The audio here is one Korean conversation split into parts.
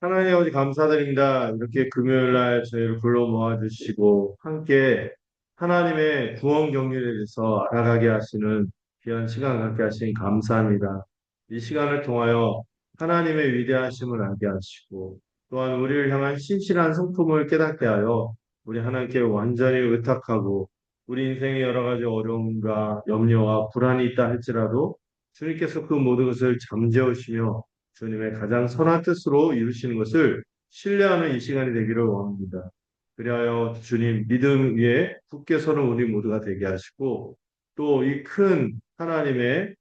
하나님 아버지 감사드립니다. 이렇게 금요일 날 저희를 불러 모아주시고 함께 하나님의 구원 경륜에 대해서 알아가게 하시는 귀한 시간 갖게 하시니 감사합니다. 이 시간을 통하여 하나님의 위대하심을 알게 하시고 또한 우리를 향한 신실한 성품을 깨닫게 하여 우리 하나님께 완전히 의탁하고 우리 인생의 여러 가지 어려움과 염려와 불안이 있다 할지라도 주님께서 그 모든 것을 잠재우시며 주님의 가장 선한 뜻으로 이루시는 것을 신뢰하는 이 시간이 되기를 원합니다. 그리하여 주님 믿음 위에 굳게 서는 우리 모두가 되게 하시고 또 이 큰 하나님의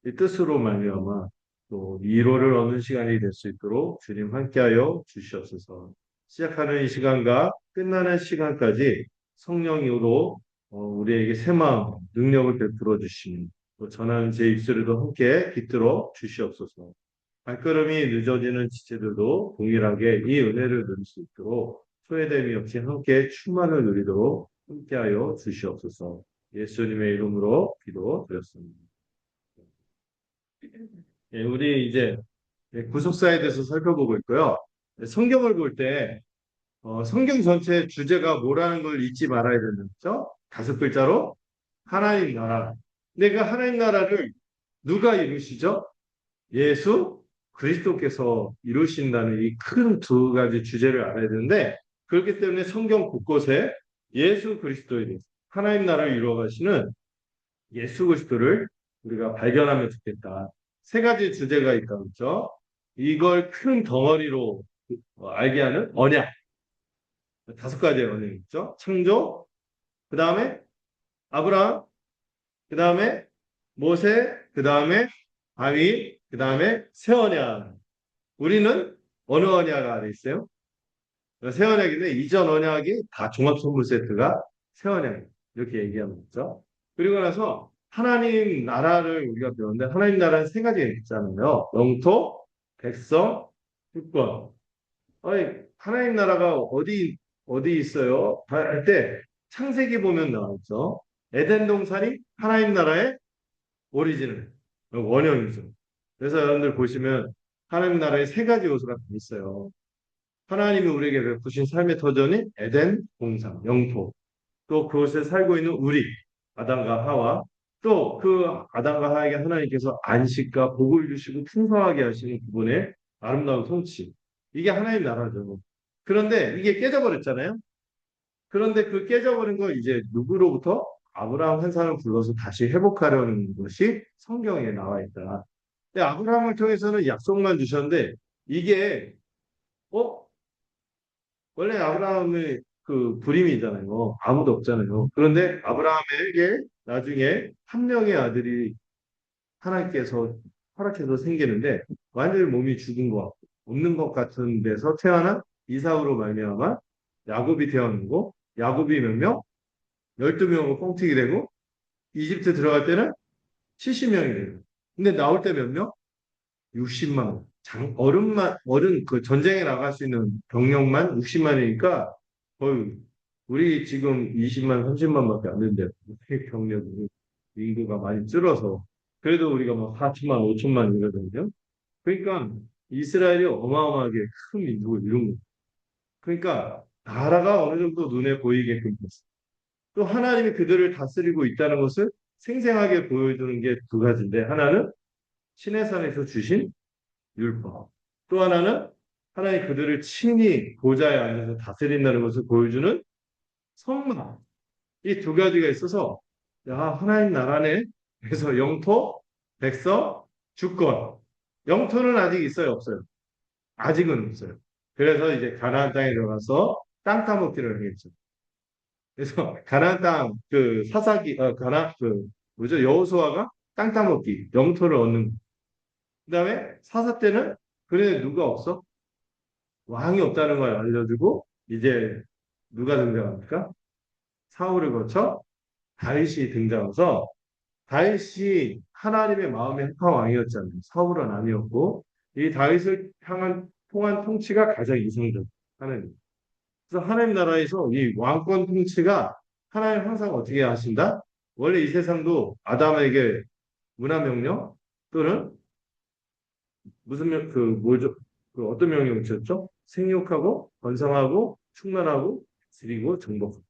이 뜻으로 말미암아 또 위로를 얻는 시간이 될 수 있도록 주님 함께하여 주시옵소서. 시작하는 이 시간과 끝나는 시간까지 성령으로 우리에게 새 마음, 능력을 베풀어 주시니 또 전하는 제 입술에도 함께 깃들어 주시옵소서. 발걸음이 늦어지는 지체들도 동일하게 이 은혜를 누릴 수 있도록 소외됨이 없이 함께 충만을 누리도록 함께하여 주시옵소서. 예수님의 이름으로 기도드렸습니다. 예, 우리 이제 구속사에 대해서 살펴보고 있고요. 성경을 볼 때 성경 전체 주제가 뭐라는 걸 잊지 말아야 되는 거죠. 다섯 글자로 하나님 나라. 근데 그 하나님 나라를 누가 이루시죠? 예수 그리스도께서 이루신다는 이 큰 두 가지 주제를 알아야 되는데 그렇기 때문에 성경 곳곳에 예수 그리스도에 대해서 하나님 나라를 이루어 가시는 예수 그리스도를 우리가 발견하면 좋겠다. 세 가지 주제가 있다 그렇죠? 이걸 큰 덩어리로 알게 하는 언약. 다섯 가지의 언약이 있죠. 창조, 그 다음에 아브라함, 그 다음에 모세, 그 다음에 다윗, 그 다음에 새 언약. 우리는 어느 언약 아래 있어요? 새 언약인데 이전 언약이 다 종합 선물 세트가 새 언약 이렇게 얘기하는 거죠. 그리고 나서 하나님 나라를 우리가 배웠는데 하나님 나라는 세 가지가 있잖아요. 영토, 백성, 주권. 아니, 하나님 나라가 어디 있어요? 할 때 창세기 보면 나왔죠. 에덴 동산이 하나님 나라의 오리진을 원형이죠. 그래서 여러분들 보시면 하나님 나라의 세 가지 요소가 다 있어요. 하나님이 우리에게 베푸신 삶의 터전이 에덴 동산, 영토. 또 그곳에 살고 있는 우리, 아담과 하와. 또 그 아담과 하와에게 하나님께서 안식과 복을 주시고 풍성하게 하시는 그분의 아름다운 통치. 이게 하나님 나라죠. 그런데 이게 깨져버렸잖아요. 그런데 그 깨져버린 걸 이제 누구로부터? 아브라함 한 사람을 불러서 다시 회복하려는 것이 성경에 나와 있다. 근데 아브라함을 통해서는 약속만 주셨는데 이게 어? 원래 아브라함의 그 불임이잖아요. 아무도 없잖아요. 그런데 아브라함에게 나중에 한 명의 아들이 하나님께서 허락해서 생기는데 완전히 몸이 죽은 것 같고 없는 것 같은 데서 태어난 이삭으로 말미암아 야곱이 태어나고 야곱이 몇 명? 12명으로 뻥튀기 되고 이집트 들어갈 때는 70명이 돼요. 근데 나올 때 몇 명? 60만. 어른 그 전쟁에 나갈 수 있는 병력만 60만이니까 거의 우리 지금 20만, 30만밖에 안 된대요. 병력이 인구가 많이 줄어서. 그래도 우리가 막 4천만, 5천만 이러거든요. 그러니까 이스라엘이 어마어마하게 큰 민족을 이룬 거예요. 그러니까 나라가 어느 정도 눈에 보이게끔 됐어요. 또 하나님이 그들을 다스리고 있다는 것을 생생하게 보여주는 게 두 가지인데 하나는 신의 산에서 주신 율법. 또 하나는 하나님 그들을 친히 보좌에 앉아서 다스린다는 것을 보여주는 성막. 이 두 가지가 있어서 야 하나님 나라네. 그래서 영토, 백성, 주권. 영토는 아직 있어요, 없어요? 아직은 없어요. 그래서 이제 가나안 땅에 들어가서 땅 따먹기를 하겠죠. 그래서 가나안 땅 그 사사기 가나 그 뭐죠 여호수아가 땅 따먹기 영토를 얻는 그다음에 사사 때는 그래 누가 없어 왕이 없다는 걸 알려주고 이제 누가 등장합니까? 사울을 거쳐 다윗이 등장해서 다윗이 하나님의 마음에 합한 왕이었잖아요. 사울은 아니었고 이 다윗을 향한 통한 통치가 가장 이상적 하나님. 그래서 하나님 나라에서 이 왕권 통치가 하나님 항상 어떻게 하신다? 원래 이 세상도 아담에게 문화명령 또는 무슨 그 뭐죠? 그 어떤 명령을 주셨죠? 생육하고 번성하고 충만하고 그리고 정복.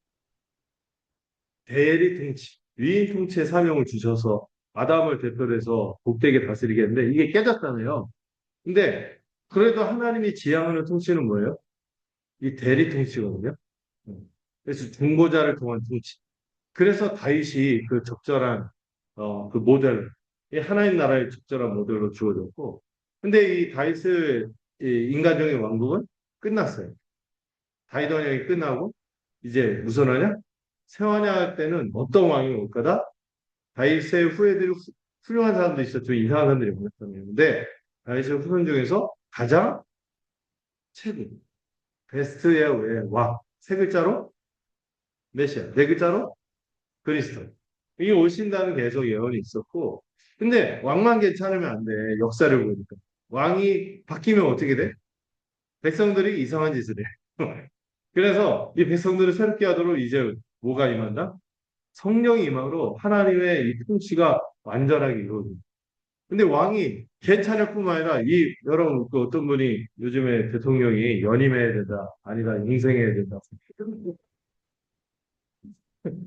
대리 통치, 위인 통치의 사명을 주셔서 아담을 대표로 해서 복되게 다스리겠는데 이게 깨졌잖아요. 근데 그래도 하나님이 지향하는 통치는 뭐예요? 이 대리 통치거든요. 그래서 중보자를 통한 통치. 그래서 다윗이 그 적절한 그 모델, 이 하나님 나라의 적절한 모델로 주어졌고, 근데 이 다윗의 이 인간적인 왕국은 끝났어요. 다윗 왕국이 끝나고 이제 무슨 하냐? 세왕할 때는 어떤 왕이 올 거다? 다윗의 후예들이 훌륭한 사람도 있었죠. 이상한 사람들이 많았었는데 다윗의 후손 중에서 가장 최고 베스트의 왜 와? 세 글자로 메시아, 네 글자로 그리스도. 이게 오신다는 계속 예언이 있었고, 근데 왕만 괜찮으면 안 돼. 역사를 보니까. 왕이 바뀌면 어떻게 돼? 백성들이 이상한 짓을 해. 그래서 이 백성들을 새롭게 하도록 이제 뭐가 임한다? 성령이 임함으로 하나님의 이 통치가 완전하게 이루어집니다. 근데 왕이 괜찮을 뿐만 아니라 이 여러분 그 어떤 분이 요즘에 대통령이 연임해야 된다 아니다 인생해야 된다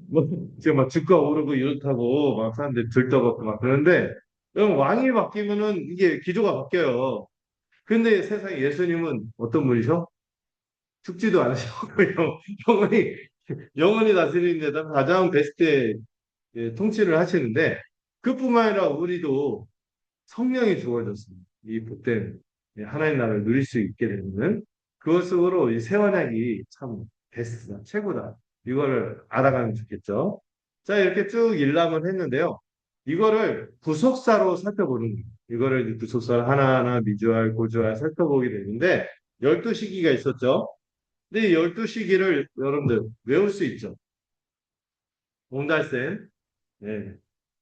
뭐 지금 막 주가 오르고 이렇다고 막 사람들이 들떠갖고 막 그러는데 여러분 왕이 바뀌면은 이게 기조가 바뀌어요. 근데 세상에 예수님은 어떤 분이셔? 죽지도 않으시고 영원히 영원히 다스리는 데다 가장 베스트의 통치를 하시는데 그뿐만 아니라 우리도 성령이 주어졌습니다. 이 복된 하나님 나라를 누릴 수 있게 되는 그것으로 이 새언약이 참 베스트다, 최고다. 이거를 알아가면 좋겠죠. 자, 이렇게 쭉 일람을 했는데요. 이거를 구속사로 살펴보는 거예요. 이거를 구속사를 하나하나 미주알, 고주알 살펴보게 되는데 12시기가 있었죠. 근데 이 12시기를 여러분들 외울 수 있죠. 옹달샘. 네.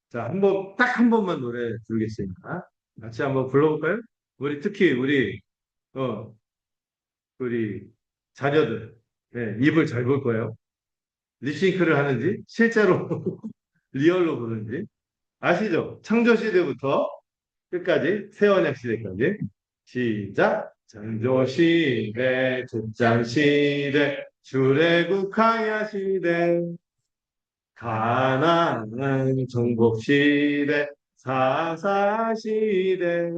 자, 딱 한 번만 노래 부르겠습니다. 같이 한번 불러볼까요? 우리 특히 어, 우리 자녀들, 네, 입을 잘 볼 거예요. 립싱크를 하는지, 실제로 리얼로 부르는지. 아시죠? 창조시대부터 끝까지, 세원약 시대까지. 시작! 창조시대, 초장시대, 출애굽하야 시대, 가나안 정복시대, 사사시대,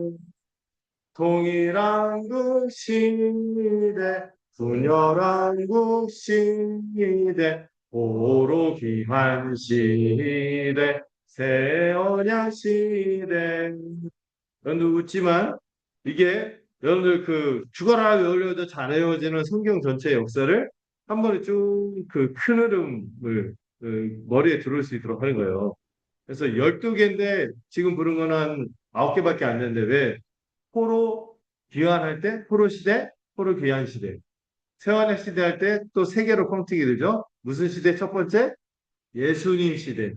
통일한국 시대, 분열한국 시대, 오로기만 시대, 새언약 시대. 여러분들 웃지만 이게 여러분들 그 죽어라 외우려도 잘 외워지는 성경 전체 역사를 한 번에 쭉 그 큰 흐름을 그 머리에 들어올 수 있도록 하는 거예요. 그래서 12개인데 지금 부른 거는 한 9개밖에 안 되는데 왜 포로 귀환할 때 포로 시대, 포로 귀환 시대. 세환의 시대 할 때 또 세 개로 뻥튀기 되죠. 무슨 시대 첫 번째? 예수님 시대,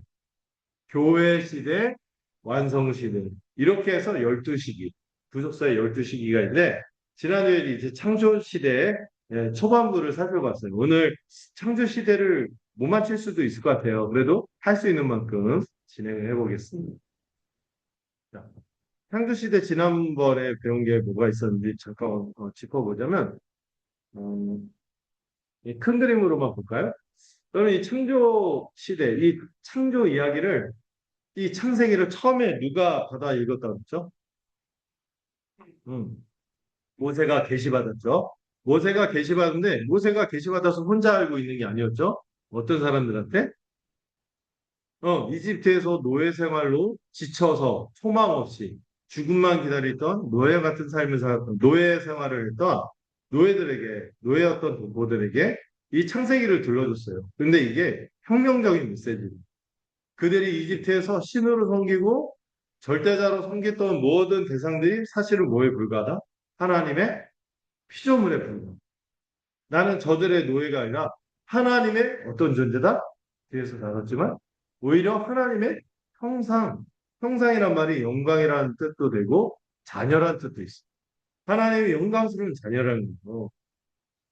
교회 시대, 완성 시대. 이렇게 해서 12시기, 구속사의 12시기가 있는데 지난주에 이제 창조 시대의 초반부를 살펴봤어요. 오늘 창조 시대를 못 맞힐 수도 있을 것 같아요. 그래도 할 수 있는 만큼 진행을 해보겠습니다. 자, 창조시대 지난번에 배운 게 뭐가 있었는지 잠깐 짚어보자면 이 큰 그림으로만 볼까요? 그러면 이 창조시대, 이 창조 이야기를 이 창세기를 처음에 누가 받아 읽었다고 그랬죠? 음, 모세가 계시받았죠. 모세가 계시받은데 모세가 계시받아서 혼자 알고 있는 게 아니었죠. 어떤 사람들한테? 이집트에서 노예 생활로 지쳐서 소망 없이 죽음만 기다리던 노예 같은 삶을 살았던 노예 생활을 했던 노예였던 동포들에게 이 창세기를 들려줬어요. 근데 이게 혁명적인 메시지. 그들이 이집트에서 신으로 섬기고 절대자로 섬겼던 모든 대상들이 사실은 뭐에 불과하다? 하나님의 피조물에 불과하다. 나는 저들의 노예가 아니라 하나님의 어떤 존재다? 뒤에서 나눴지만 오히려 하나님의 형상, 형상이란 말이 영광이라는 뜻도 되고 자녀라는 뜻도 있어. 하나님의 영광스러운 자녀라는 거.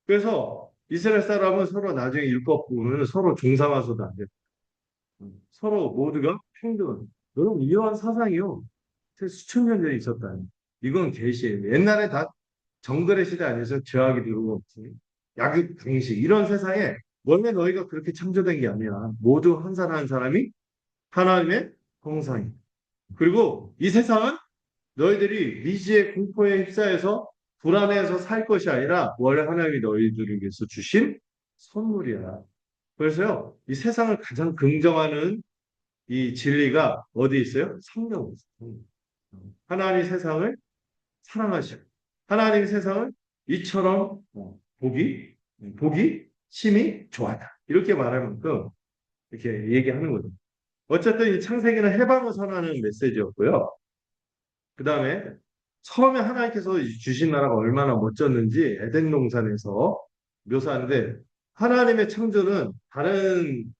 그래서 이스라엘 사람은 서로 나중에 율법 보면 서로 종상화서도 안 돼. 서로 모두가 평등. 여러분 이러한 사상이요. 수천 년 전에 있었다. 이건 계시예요. 옛날에 다 정글의 시대 아니어서 죄악이 들어오고 약육 강식 이런 세상에 원래 너희가 그렇게 창조된 게 아니야. 모두 한 사람 한 사람이 하나님의 형상이. 그리고 이 세상은 너희들이 미지의 공포에 휩싸여서 불안해서 살 것이 아니라 원래 하나님이 너희들을 위해서 주신 선물이야. 그래서요, 이 세상을 가장 긍정하는 이 진리가 어디 있어요? 성경에 있어요. 하나님 세상을 사랑하시고 하나님 세상을 이처럼 보기 심히 좋아하다. 이렇게 말할 만큼 이렇게 얘기하는 거죠. 어쨌든 이 창세기는 해방을 선언하는 메시지였고요. 그 다음에 처음에 하나님께서 주신 나라가 얼마나 멋졌는지 에덴 동산에서 묘사하는데 하나님의 창조는 다른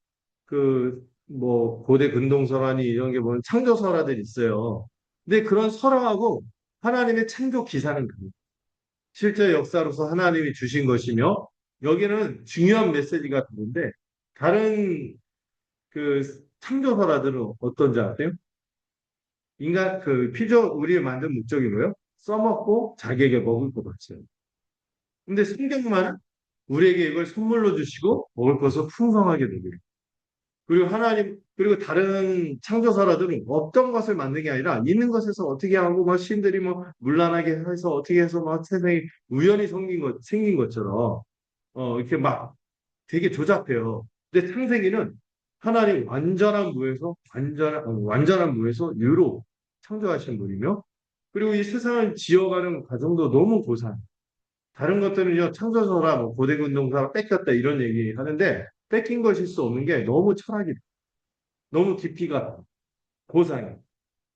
그 뭐 고대 근동설화니 이런 게 보면 창조설화들이 있어요. 근데 그런 설화하고 하나님의 창조 기사는 같아요. 실제 역사로서 하나님이 주신 것이며 여기는 중요한 메시지가 다른데 다른 그 창조설화들은 어떤지 아세요? 인간 그 피조 우리를 만든 목적이 뭐예요? 써먹고 자기에게 먹을 것 같아요. 근데 성경만은 우리에게 이걸 선물로 주시고 먹을 것을 풍성하게 누려요. 그리고 하나님 그리고 다른 창조사라들은 없던 것을 만든 게 아니라 있는 것에서 어떻게 하고 뭐 신들이 뭐 문란하게 해서 어떻게 해서 막 세상이 우연히 생긴 것처럼 이렇게 막 되게 조잡해요. 근데 창세기는 하나님 완전한 무에서 유로 창조하신 분이며 그리고 이 세상을 지어가는 과정도 너무 고상. 다른 것들은요 창조서라 뭐 고대근동사라 뺏겼다 이런 얘기 하는데 뺏긴 것일 수 없는 게 너무 철학이 너무 깊이가 고상해.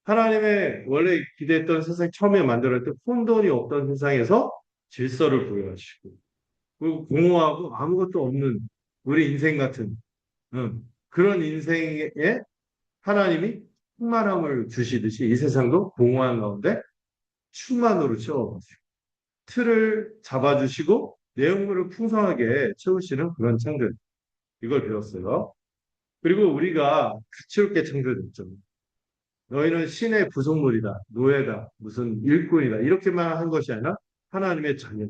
하나님의 원래 기대했던 세상 처음에 만들었을 때 혼돈이 없던 세상에서 질서를 부여하시고 그리고 공허하고 아무것도 없는 우리 인생 같은 그런 인생에 하나님이 충만함을 주시듯이 이 세상도 공허한 가운데 충만으로 채워가지고 틀을 잡아주시고 내용물을 풍성하게 채우시는 그런 창조 이걸 배웠어요. 그리고 우리가 가치롭게 창조됐죠. 너희는 신의 부속물이다, 노예다, 무슨 일꾼이다 이렇게만 한 것이 아니라 하나님의 자녀.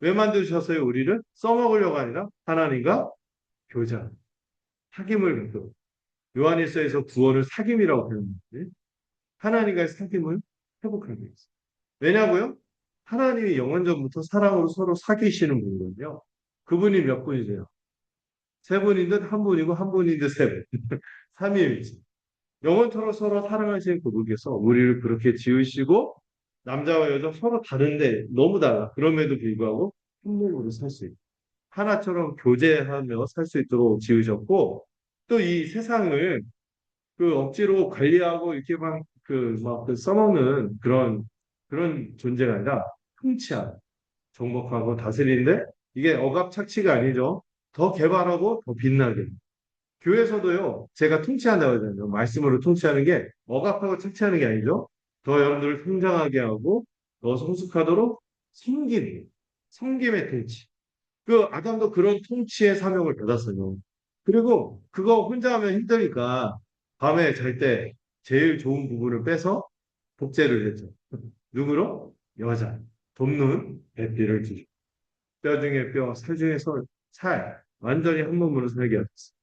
왜 만드셨어요? 우리를 써먹으려고 아니라 하나님과 교제, 사귐을 갖도록. 요한일서에서 구원을 사귐이라고 표현했는데 하나님과의 사귐을 회복하는 게 있어요. 왜냐고요? 하나님이 영원전부터 사랑으로 서로 사귀시는 분이거든요. 그분이 몇 분이세요? 세 분인 듯 한 분이고 한 분인 듯 세 분. 삼위일체. 영원토록 서로 사랑하시는 그분께서 우리를 그렇게 지으시고 남자와 여자 서로 다른데 너무 달라. 그럼에도 불구하고 한 몸으로 살 수 있고 하나처럼 교제하며 살 수 있도록 지으셨고 또 이 세상을 그 억지로 관리하고 이렇게 막 써먹는 그런 존재가 아니라 통치하고 정복하고 다스리는데 이게 억압착취가 아니죠. 더 개발하고 더 빛나게. 교회에서도요, 제가 통치한다고 하잖아요. 말씀으로 통치하는 게 억압하고 착취하는 게 아니죠. 더 여러분들을 성장하게 하고 더 성숙하도록 섬김의 통치. 그 아담도 그런 통치의 사명을 받았어요. 그리고 그거 혼자 하면 힘드니까 밤에 잘 때 제일 좋은 부분을 빼서 복제를 했죠. 누구로? 여자. 돕는 배필을 주죠. 뼈 중에 뼈, 살 중에 살. 완전히 한 몸으로 살게 하셨어요.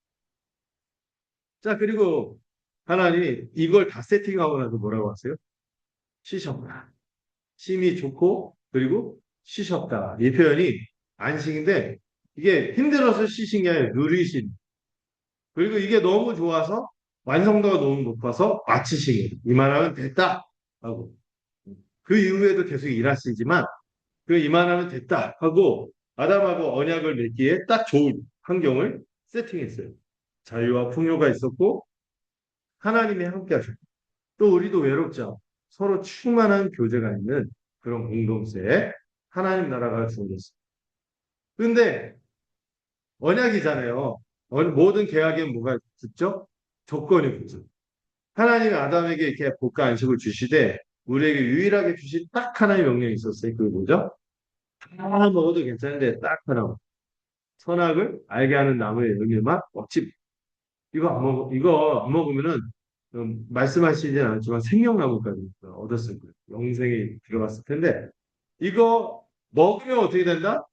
자, 그리고 하나님이 이걸 다 세팅하고 나서 뭐라고 하세요? 쉬셨다. 심이 좋고, 그리고 쉬셨다. 이 표현이 안식인데, 이게 힘들어서 쉬신 게 아니라 누리신. 그리고 이게 너무 좋아서 완성도가 너무 높아서 마치신 거예요. 이만하면 됐다. 하고. 그 이후에도 계속 일하시지만, 그 이만하면 됐다. 하고, 아담하고 언약을 맺기에 딱 좋은 환경을 세팅했어요. 자유와 풍요가 있었고, 하나님이 함께 하셨고, 또 우리도 외롭지 않고 서로 충만한 교제가 있는 그런 공동체에 하나님 나라가 주어졌어요. 그런데 언약이잖아요. 모든 계약엔 뭐가 붙죠? 조건이 붙죠. 하나님이 아담에게 이렇게 복과 안식을 주시되 우리에게 유일하게 주신 딱 하나의 명령이 있었어요. 그게 뭐죠? 다 먹어도 괜찮은데 딱 하나. 선악을 알게 하는 나무의 열매만 먹지. 이거 안 먹으면은 말씀하시진 않았지만 생명나무까지 얻었을 거예요. 영생이 들어갔을 텐데 이거 먹으면 어떻게 된다?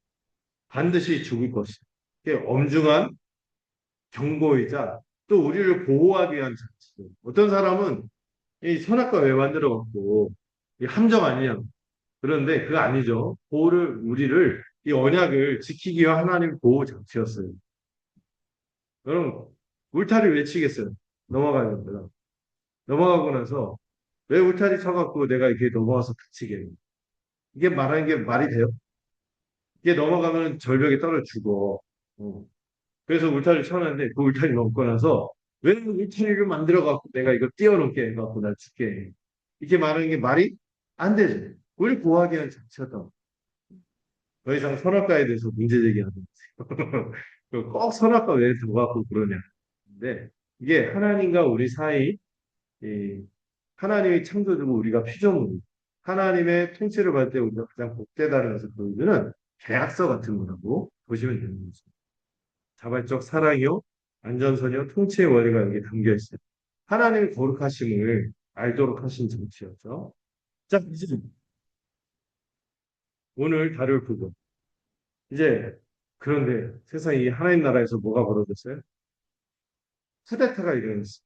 반드시 죽을 것이다. 이게 엄중한 경고이자 또 우리를 보호하기 위한 장치. 어떤 사람은 이 선악과 왜 만들어갖고 이 함정 아니냐. 그런데 그거 아니죠. 우리를 이 언약을 지키기 위한 하나님 보호 장치였어요. 여러분, 울타리 외치겠어요. 넘어가야 됩니다. 넘어가고 나서 왜 울타리 쳐갖고 내가 이렇게 넘어가서 다치게 해요? 이게 말하는 게 말이 돼요? 이게 넘어가면 절벽에 떨어 죽어. 어. 그래서 울타리를 쳐놨는데 그 울타리 넘고 나서 왜 울타리를 만들어갖고 내가 이거 뛰어넘게 해갖고 날 죽게 해. 이렇게 말하는 게 말이 안 되죠. 우리 보호하기 위한 장치였다. 더 이상 선악과에 대해서 문제 제기하는 거지. 꼭 선악과 왜 들어가고 그러냐. 근데 이게 하나님과 우리 사이, 이 하나님이 창조주고 우리가 피조물, 하나님의 통치를 받을 때 우리가 가장 복되다는 것을 보여주는 계약서 같은 거라고 보시면 되는 거죠. 자발적 사랑이요, 안전선이요, 통치의 원리가 여기 담겨 있어요. 하나님의 거룩하심을 알도록 하신 정치였죠. 자, 이제 오늘 다룰 부분. 이제 그런데 세상에 이 하나님 나라에서 뭐가 벌어졌어요? 쿠데타가 일어났어요.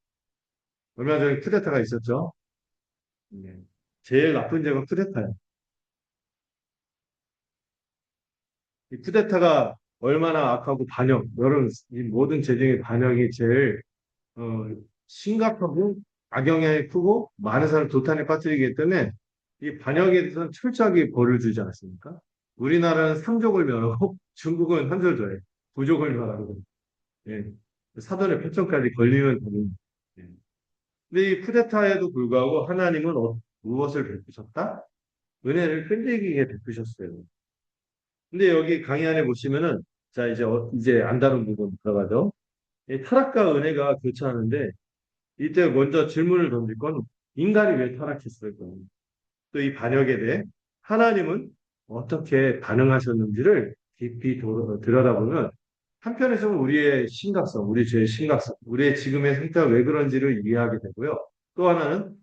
얼마 전에 쿠데타가 있었죠. 네. 제일 나쁜 죄가 쿠데타예요. 이 쿠데타가 얼마나 악하고 반역, 여러 이 모든 재정의 반역이 제일 어, 심각하고 악영향이 크고 많은 사람을 도탄에 빠뜨리기 때문에 이 반역에 대해서는 철저하게 벌을 주지 않습니까? 우리나라는 3족을 멸하고 중국은 한 절 더해. 9족을 멸하고 예. 사돈의 패전까지 걸리면 되는. 예. 근데 이 쿠데타에도 불구하고 하나님은 무엇을 베푸셨다? 은혜를 끈질기게 베푸셨어요. 근데 여기 강의 안에 보시면은 자 이제 안 다룬 부분 들어가죠. 이 타락과 은혜가 교차하는데 이때 먼저 질문을 던질 건 인간이 왜 타락했을까? 또 이 반역에 대해 하나님은 어떻게 반응하셨는지를 깊이 들여다보면 한편에서는 우리의 심각성, 우리 죄의 심각성, 우리의 지금의 상태가 왜 그런지를 이해하게 되고요. 또 하나는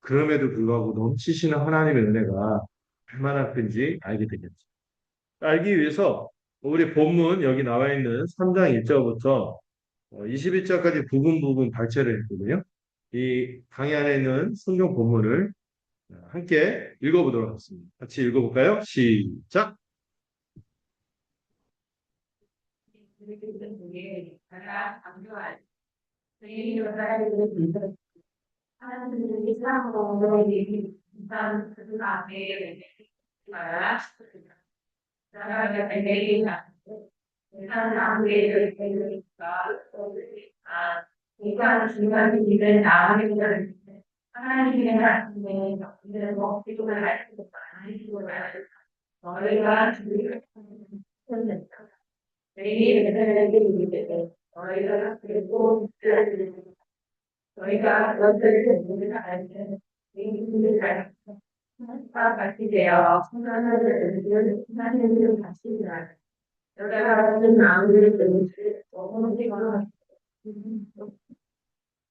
그럼에도 불구하고 넘치시는 하나님의 은혜가 얼마나 큰지 알게 되겠죠. 알기 위해서 우리 본문 여기 나와 있는 3장 1절부터 21절까지 부분 부분 발췌를 했거든요. 이 강의 안에 있는 성경 본문을 함께 읽어보도록 하겠습니다. 같이 읽어볼까요? 시작! 하나님이 사랑으로 일단 그 앞에 나라가 되리라. 세상 아무리 되니까 인간 중간 일은 나아가는 하나님의 말씀에 이를 먹기를 할 수가 아니기를 너희가 주를 매일 은혜를 이르되 너희가 그리고 너희가 너희를 우리를 알면 우리를 알다 같이 되어 하나님을 다시라. 여러분 아무리 그릇을 너무 지거나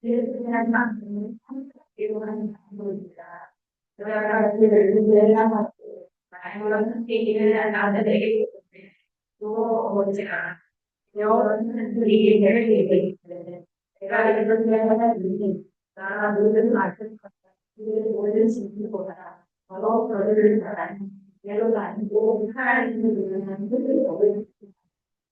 그냥 만큼 참기로 하는 방법이다. 여러분을 위하여 말과 얘기를 나누게 또 오지가 여러분들이 내를 얘기해 내가 이런 데는 나 모든 말씀 모든 진리보다 더 너를 잘하는 내가 아니고 하나님을 위한 뜻을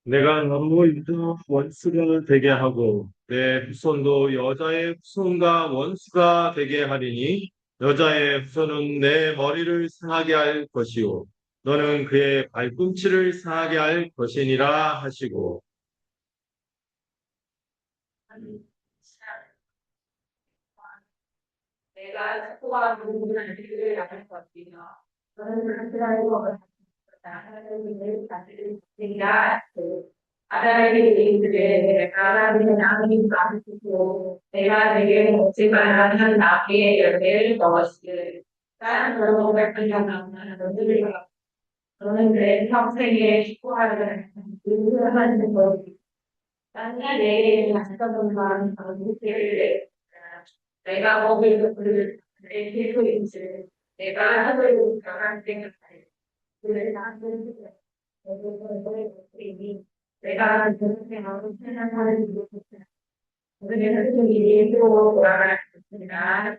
내가 너로 인도 원수가 되게 하고 내 후손도 여자의 후손과 원수가 되게 하리니 여자의 후손은 내 머리를 상하게 할 것이요 너는 그의 발꿈치를 상하게 할 것이니라 하시고 내가 축구와 농구를 알기를 할 것이며 너는 하나님과 하나님의 자들을 지키라 아다에게 이르되 하나님의 나무를 가르치고 내가 내게 먹지 말라는 나무의 열매를 먹었으니 다른 너를 끌려가면 너는 내 평생에 축구하는 하는 것이 땅에 내게 가시던 무엇을 내가 먹을 것을 내 필요인지 내가 하늘 변한 생각하리 내가 그렇게 마음을 생각하는 게 그래서 이 예수로 나아갔습니다.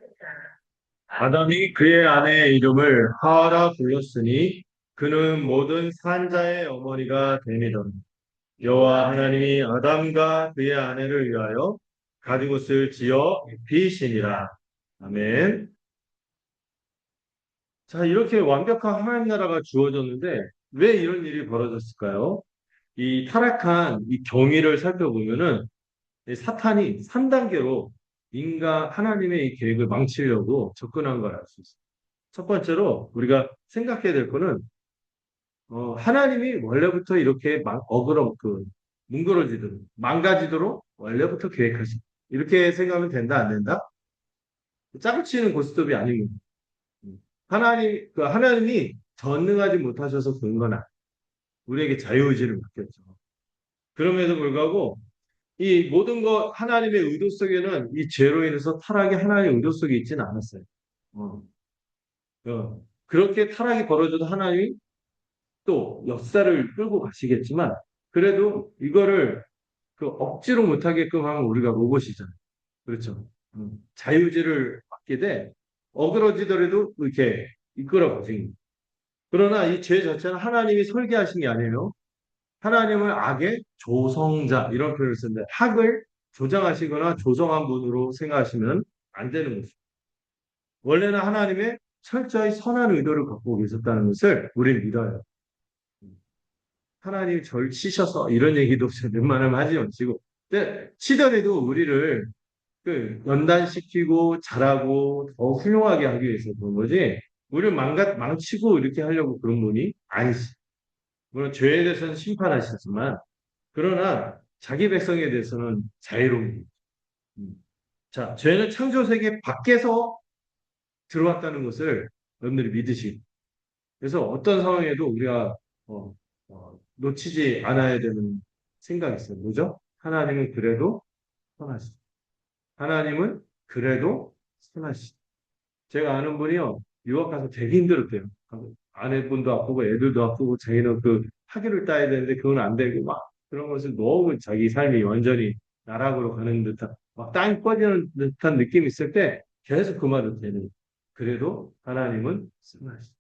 아담이 그의 아내의 이름을 하와라 불렀으니 그는 모든 산자의 어머니가 되니더라. 여호와 하나님이 아담과 그의 아내를 위하여 가죽옷을 지어 입히시니라. 아멘. 자, 이렇게 완벽한 하나님 나라가 주어졌는데 왜 이런 일이 벌어졌을까요? 이 타락한 이 경위를 살펴보면은 이 사탄이 3단계로 하나님의 이 계획을 망치려고 접근한 걸 알 수 있어요. 첫 번째로 우리가 생각해야 될 거는 하나님이 원래부터 이렇게 뭉그러지도록 망가지도록 원래부터 계획하신 이렇게 생각하면 된다 안 된다? 짜고 치는 고스톱이 아닙니다. 하나님이 전능하지 못하셔서 그런 건 아니에요. 우리에게 자유의지를 맡겼죠. 그럼에도 불구하고 이 모든 것 하나님의 의도 속에는 이 죄로 인해서 타락이 하나님의 의도 속에 있지는 않았어요. 어, 그렇게 타락이 벌어져도 하나님이 또 역사를 끌고 가시겠지만 그래도 이거를 억지로 못하게끔 하면 우리가 로봇이잖아요. 그렇죠. 자유의지를 받게 돼 어그러지더라도 이렇게 이끌어 가신 그러나 이 죄 자체는 하나님이 설계하신 게 아니에요. 하나님을 악의 조성자 이런 표현을 쓰는데 학을 조장하시거나 조성한 분으로 생각하시면 안 되는 거죠. 원래는 하나님의 철저히 선한 의도를 갖고 계셨다는 것을 우리는 믿어요. 하나님이 절 치셔서 이런 얘기도 웬만하면 하지 마시고 근데 치더라도 우리를 연단시키고 잘하고 더 훌륭하게 하기 위해서 그런 거지 우리를 망치고 이렇게 하려고 그런 분이 아니시. 물론 죄에 대해서는 심판하시지만 그러나 자기 백성에 대해서는 자유로운. 자, 죄는 창조 세계 밖에서 들어왔다는 것을 여러분들이 믿으시고 그래서 어떤 상황에도 우리가 어, 놓치지 않아야 되는 생각이 있어요. 뭐죠? 하나님은 그래도 선하시죠. 하나님은 그래도 선하시죠. 제가 아는 분이요, 유학 가서 되게 힘들었대요. 아내분도 아프고 애들도 아프고 자기는 학위를 따야 되는데 그건 안 되고 막 그런 것을 너무 자기 삶이 완전히 나락으로 가는 듯한 막 땅이 꺼지는 듯한 느낌이 있을 때 계속 그 말을 되는 거예요. 그래도 하나님은 선하시죠.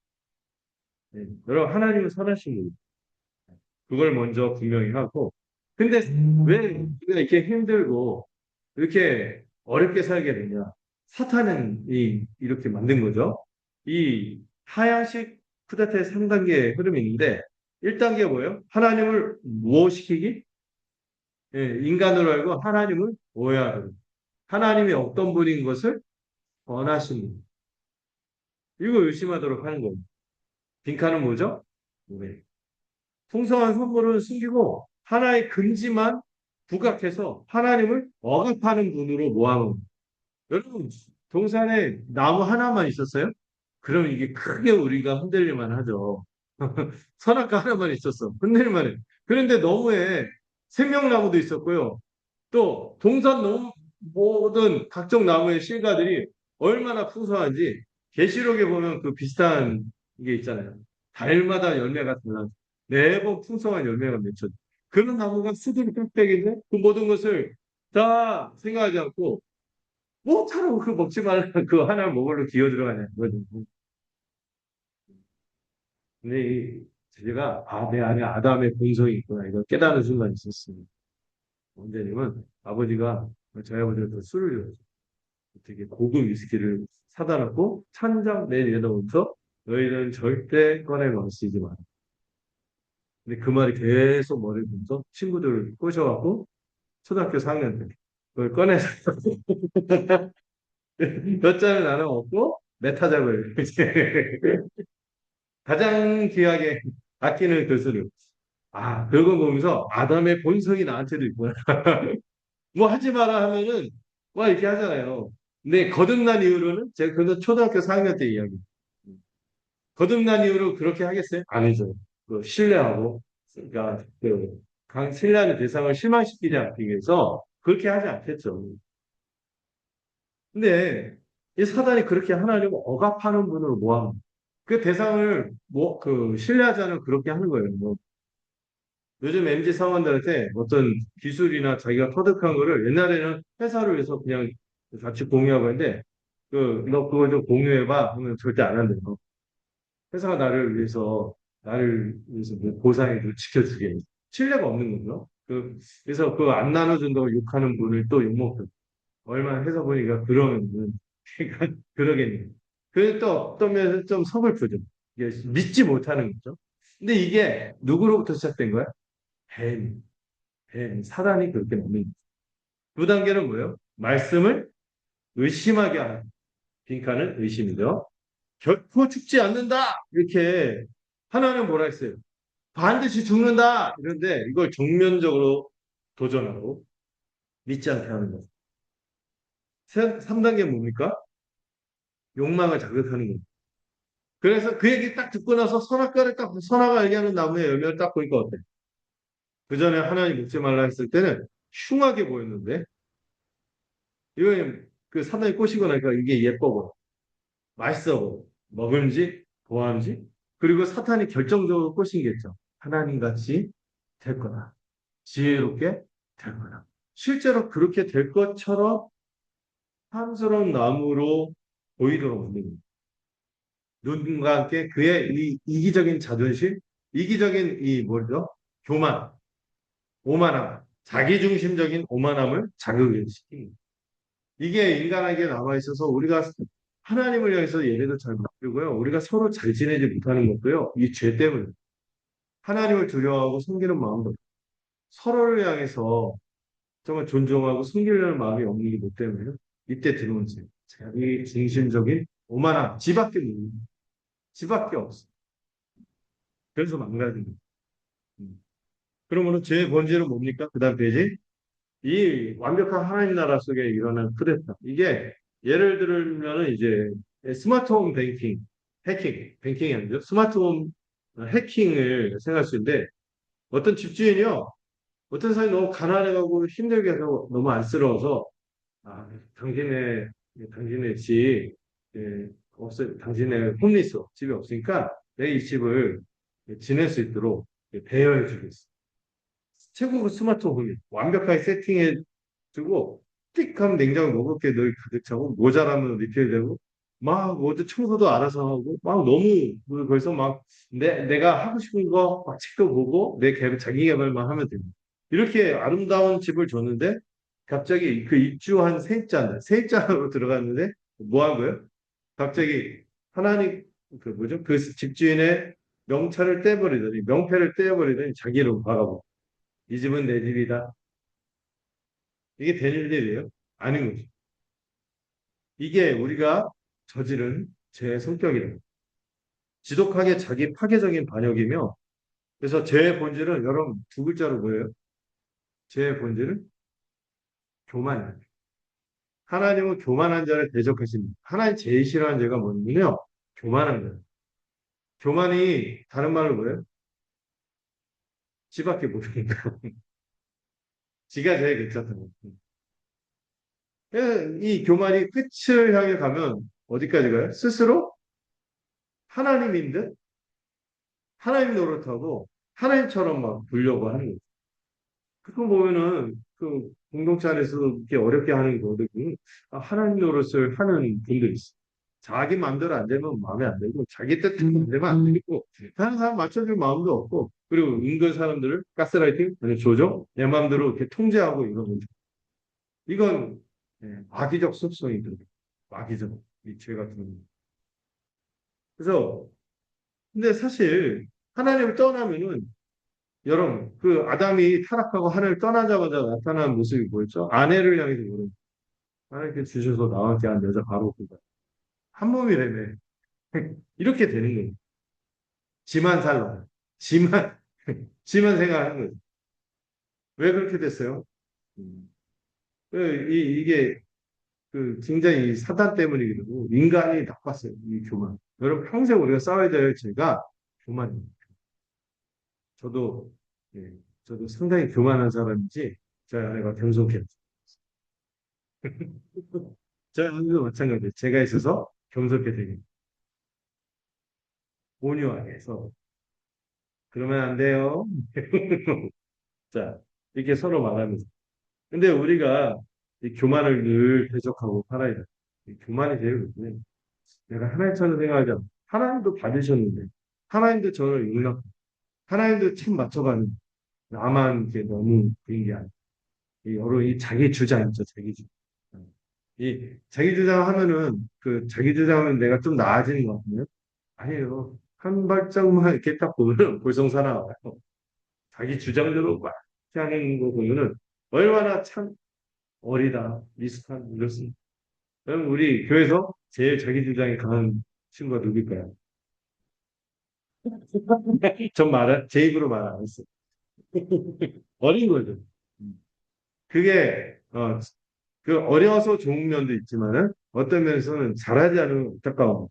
네. 여러분 하나님은 선하신 분이에요. 그걸 먼저 분명히 하고 근데 왜 우리가 이렇게 힘들고 이렇게 어렵게 살게 되냐? 사탄은 이렇게 만든 거죠. 이 하얀식 쿠데타의 3단계 흐름이 있는데 1단계 뭐예요? 하나님을 무엇시키기? 예, 인간으로 알고 하나님을 오해하고 하나님이 어떤 분인 것을 원하시는 이거 의심하도록 하는 겁니다. 빈칸은 뭐죠? 오해. 풍성한 선물을 숨기고 하나의 금지만 부각해서 하나님을 억압하는 분으로 모아놓은 여러분 동산에 나무 하나만 있었어요? 그럼 이게 크게 우리가 흔들릴만 하죠. 선악과 하나만 있었어. 흔들릴만 해. 그런데 너무에 생명나무도 있었고요. 또 동산 너무 모든 각종 나무의 실과들이 얼마나 풍성한지 계시록에 보면 그 비슷한 게 있잖아요. 달마다 열매가 달라. 매번 풍성한 열매가 맺혀. 그런 나무가 수두룩 빽빽인데 그 모든 것을 다 생각하지 않고 못하라고 그 먹지 말라 그 하나 먹으러 기어 들어가냐 이거죠. 근데 제가 내 안에 아담의 본성이 있구나 이걸 깨달은 순간이 있었습니다. 원장님은 아버지가 저희 아버지가 또 술을 좋아해서 되게 고급 위스키를 사다 놓고 찬장 내 내다부터 너희는 절대 꺼내 마시지 마라. 근데 그 말이 계속 머리에 들면서 친구들을 꼬셔갖고 초등학교 4학년 때 그걸 꺼내서 몇 잔을 나눠 먹고 메타잡을 가장 귀하게 아끼는 교수를 그거 보면서 아담의 본성이 나한테도 있구나. 뭐 하지 마라 하면은 뭐 이렇게 하잖아요. 근데 거듭난 이후로는 제가 그건 초등학교 4학년 때 이야기. 거듭난 이후로 그렇게 하겠어요? 안 해줘요. 신뢰하고 그러니까 신뢰하는 대상을 실망시키지 않기 위해서 그렇게 하지 않겠죠. 근데 이 사단이 그렇게 하나님을 억압하는 분으로 모아놓은 그 대상을 신뢰하자는 그렇게 하는 거예요. 뭐 요즘 MZ 사원들한테 어떤 기술이나 자기가 터득한 거를 옛날에는 회사를 위해서 그냥 같이 공유하고 했는데 너 그거 좀 공유해봐 하면 절대 안 한대요. 회사가 나를 위해서 뭐 보상해주고 지켜주게. 신뢰가 없는 거죠. 그래서 그거 안 나눠준다고 욕하는 분을 또 욕먹고. 얼마나 해서 보니까 그러면, 그러겠네요. 그게 또 어떤 면에서 좀 서글프죠. 이게 믿지 못하는 거죠. 근데 이게 누구로부터 시작된 거야? 뱀, 사단이 그렇게 넣는 거죠. 두 단계는 뭐예요? 말씀을 의심하게 하는. 빈칸은 의심이죠. 결코 죽지 않는다! 이렇게 하나는 뭐라 했어요? 반드시 죽는다! 이런데 이걸 정면적으로 도전하고 믿지 않게 하는 거예요. 3단계 뭡니까? 욕망을 자극하는 거예요. 그래서 그 얘기 딱 듣고 나서 선악과가 알게 하는 나무의 열매를 딱 보니까 어때? 그 전에 하나님 먹지 말라 했을 때는 흉하게 보였는데, 이거는 그 사단이 꼬시고 나니까 이게 예뻐 보여. 맛있어 보여. 먹음직, 보암직. 그리고 사탄이 결정적으로 꼬신 게 있죠. 하나님 같이 될 거다. 지혜롭게 될 거다. 실제로 그렇게 될 것처럼 탐스러운 나무로 보이도록 만든 겁니다. 누군가 함께 그의 이 이기적인 자존심, 이기적인 이 뭐죠? 교만, 오만함, 자기중심적인 오만함을 자극을 시킵니다. 이게 인간에게 남아있어서 우리가 하나님을 향해서 예배도 잘 못드리고요. 우리가 서로 잘 지내지 못하는 것도요. 이 죄 때문에 하나님을 두려워하고 섬기는 마음도 서로를 향해서 정말 존중하고 섬기려는 마음이 없는 게 뭐 때문에요? 이때 들어온 죄. 자기 중심적인 오만함, 지밖에 모르는 지밖에 없어. 그래서 망가진 거예요. 그러므로 죄의 본질은 뭡니까? 그 다음 페이지. 이 완벽한 하나님 나라 속에 일어난 쿠데타. 이게 예를 들면은 이제 스마트홈 뱅킹이 아니죠. 스마트홈 해킹을 생각할 수 있는데 어떤 집주인이요. 어떤 사람이 너무 가난해가고 힘들게 해서 너무 안쓰러워서 아, 당신의 집 당신의 홈리스 집이 없으니까 내 이 집을 지낼 수 있도록 대여해 주겠어. 최고급 스마트홈이 완벽하게 세팅해 두고 띡 하면 냉장고 먹을 게 늘 가득 차고 모자라면 리필되고 막 모두 청소도 알아서 하고 막 너무 벌써 막 내가 하고 싶은 거 막 책도 보고 자기 개발만 하면 됩니다. 이렇게 아름다운 집을 줬는데 갑자기 그 입주한 세입자로 들어갔는데 뭐 한 거예요? 갑자기 하나님 그 뭐죠? 그 집주인의 명패를 떼어버리더니 자기로 막아버려. 이 집은 내 집이다. 이게 될 일이에요? 아닌 거죠. 이게 우리가 저지른 제 성격이라고. 지독하게 자기 파괴적인 반역이며, 그래서 죄의 본질은 여러분 두 글자로 뭐예요? 죄의 본질은 교만이에요. 하나님은 교만한 자를 대적하십니다. 하나님 제일 싫어하는 죄가 뭐냐면요. 교만한 거예요. 교만이 다른 말로 뭐예요? 지밖에 모르는 거. 지가 제일 괜찮다는 거. 이 교만이 끝을 향해 가면 어디까지 가요? 스스로 하나님인 듯 하나님 노릇하고 하나님처럼 막 보려고 하는 거죠. 그거 보면은 그 공동체 안에서 이렇게 어렵게 하는 거거든요. 하나님 노릇을 하는 분들이 있어요. 자기 마음대로 안 되면 마음에 안 들고 자기 뜻대로 안 되면 안 되고 다른 사람 맞춰줄 마음도 없고 그리고 은근 사람들을 가스라이팅 아니 조정 내 마음대로 이렇게 통제하고 이러는 거죠. 이건 악의적 습성이 들어요. 악의적 이 죄 같은 거. 그래서 근데 사실 하나님을 떠나면은 여러분, 그 아담이 타락하고 하늘을 떠나자마자 나타난 모습이 뭐였죠? 아내를 향해서 물은 하나님께 주셔서 나와 함께 한 여자 바로 그가 한 몸이라며 이렇게 되는 거예요. 지만 살라. 지만 지만 생각하는 거예요. 왜 그렇게 됐어요? 음. 이게 그 굉장히 사단 때문이기도 인간이 나빴어요. 이 교만. 여러분 평생 우리가 싸워야 될 죄가 교만입니다. 저도 예, 저도 상당히 교만한 사람인지 제 아내가 겸손해요. 저희 아내도 마찬가지예요. 제가 있어서 겸손하게 되니. 온유하게 해서 그러면 안 돼요. 자, 이렇게 서로 말하면서. 근데 우리가 이 교만을 늘 대적하고 살아야 돼. 이 교만이 제일 문제예요. 내가 하나님처럼 생각하지 않아. 하나님도 받으셨는데, 하나님도 저를 용납, 하나님도 참 맞춰가는, 나만 이게 너무 그런 게 아니야. 이 여러 이 자기 주장 있죠, 자기 주장. 이 자기 주장하면은 그 자기 주장은 내가 좀 나아지는 것 같거든요. 아니에요. 한 발짝만 이렇게 딱 보면은 볼성사나와요. 자기 주장대로 막 하는 거 보면은 얼마나 참 어리다, 미숙한 이렇습니다. 그럼 우리 교회에서 제일 자기 주장이 강한 친구가 누굴까요? 전 제 입으로 말 안 했어요. 어린 거죠. 그게 그 어려서 좋은 면도 있지만은 어떤 면에서는 잘하지 않은 안타까움.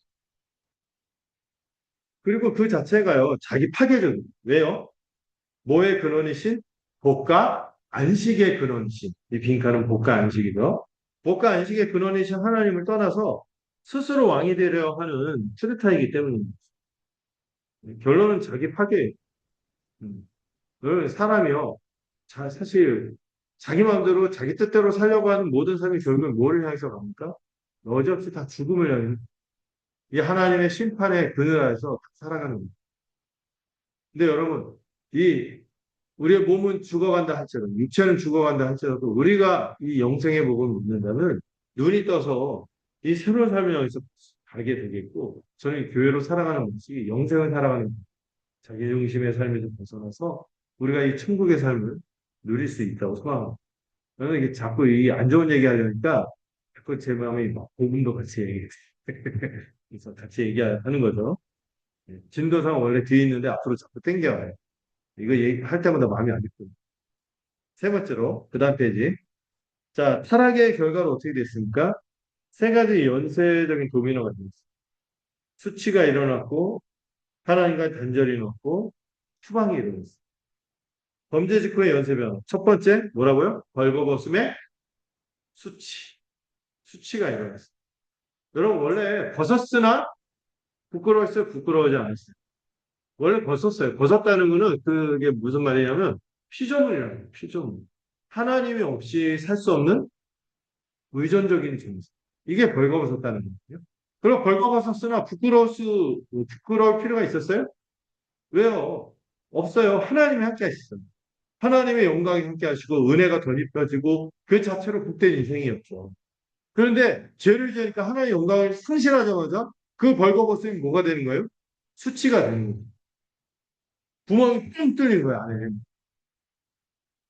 그리고 그 자체가요 자기 파괴적이에요. 왜요? 뭐의 근원이신? 복과 안식의 근원이신. 이 빈칸은 복과 안식이죠. 복과 안식의 근원이신 하나님을 떠나서 스스로 왕이 되려 하는 트르타이기 때문입니다. 결론은 자기 파괴예요. 음. 사람이요. 사실 자기 마음대로 자기 뜻대로 살려고 하는 모든 삶이 결국은 뭐를 향해서 갑니까? 여지없이 다 죽음을 향해 이 하나님의 심판의 그늘에서 살아가는 겁니다. 근데 여러분, 이 우리의 몸은 죽어간다 할지라도, 육체는 죽어간다 할지라도, 우리가 이 영생의 복을 묻는다면, 눈이 떠서 이 새로운 삶을 향해서 가게 되겠고, 저는 교회로 살아가는 모습이 영생을 살아가는 자기중심의 삶에서 벗어나서, 우리가 이 천국의 삶을 누릴 수 있다고 생각합니다. 저는 이게 자꾸 이 안 좋은 얘기 하려니까, 자꾸 제 마음이 막 복음도 같이 얘기해요. 그래서 같이 얘기하는 거죠. 진도상 원래 뒤에 있는데 앞으로 자꾸 땡겨와요. 이거 얘기할 때마다 마음이 안 좋고. 세 번째로, 그 다음 페이지. 자, 타락의 결과로 어떻게 됐습니까? 세 가지 연쇄적인 도미노가 됐습니다. 수치가 일어났고, 하나님과 단절이 일어났고, 추방이 일어났습니다. 범죄 직후의 연쇄변화. 첫 번째, 뭐라고요? 벌거벗음의 수치. 수치가 일어났습니다. 여러분, 원래 벗었으나 부끄러웠어요? 부끄러워하지 않았어요? 원래 벗었어요. 벗었다는 거는 그게 무슨 말이냐면, 피조물이라는 거예요. 피조물. 하나님이 없이 살 수 없는 의존적인 존재. 이게 벌거벗었다는 거예요. 그럼 벌거벗었으나 부끄러울 필요가 있었어요? 왜요? 없어요. 하나님이 함께 하시죠. 하나님의 영광이 함께 하시고, 은혜가 덧입혀지고, 그 자체로 복된 인생이었죠. 그런데 죄를 지으니까 하나님의 영광을 상실하자마자 그 벌거벗음이 뭐가 되는 거예요? 수치가 되는 거예요. 구멍이 뻥 뚫린 거예요, 안에.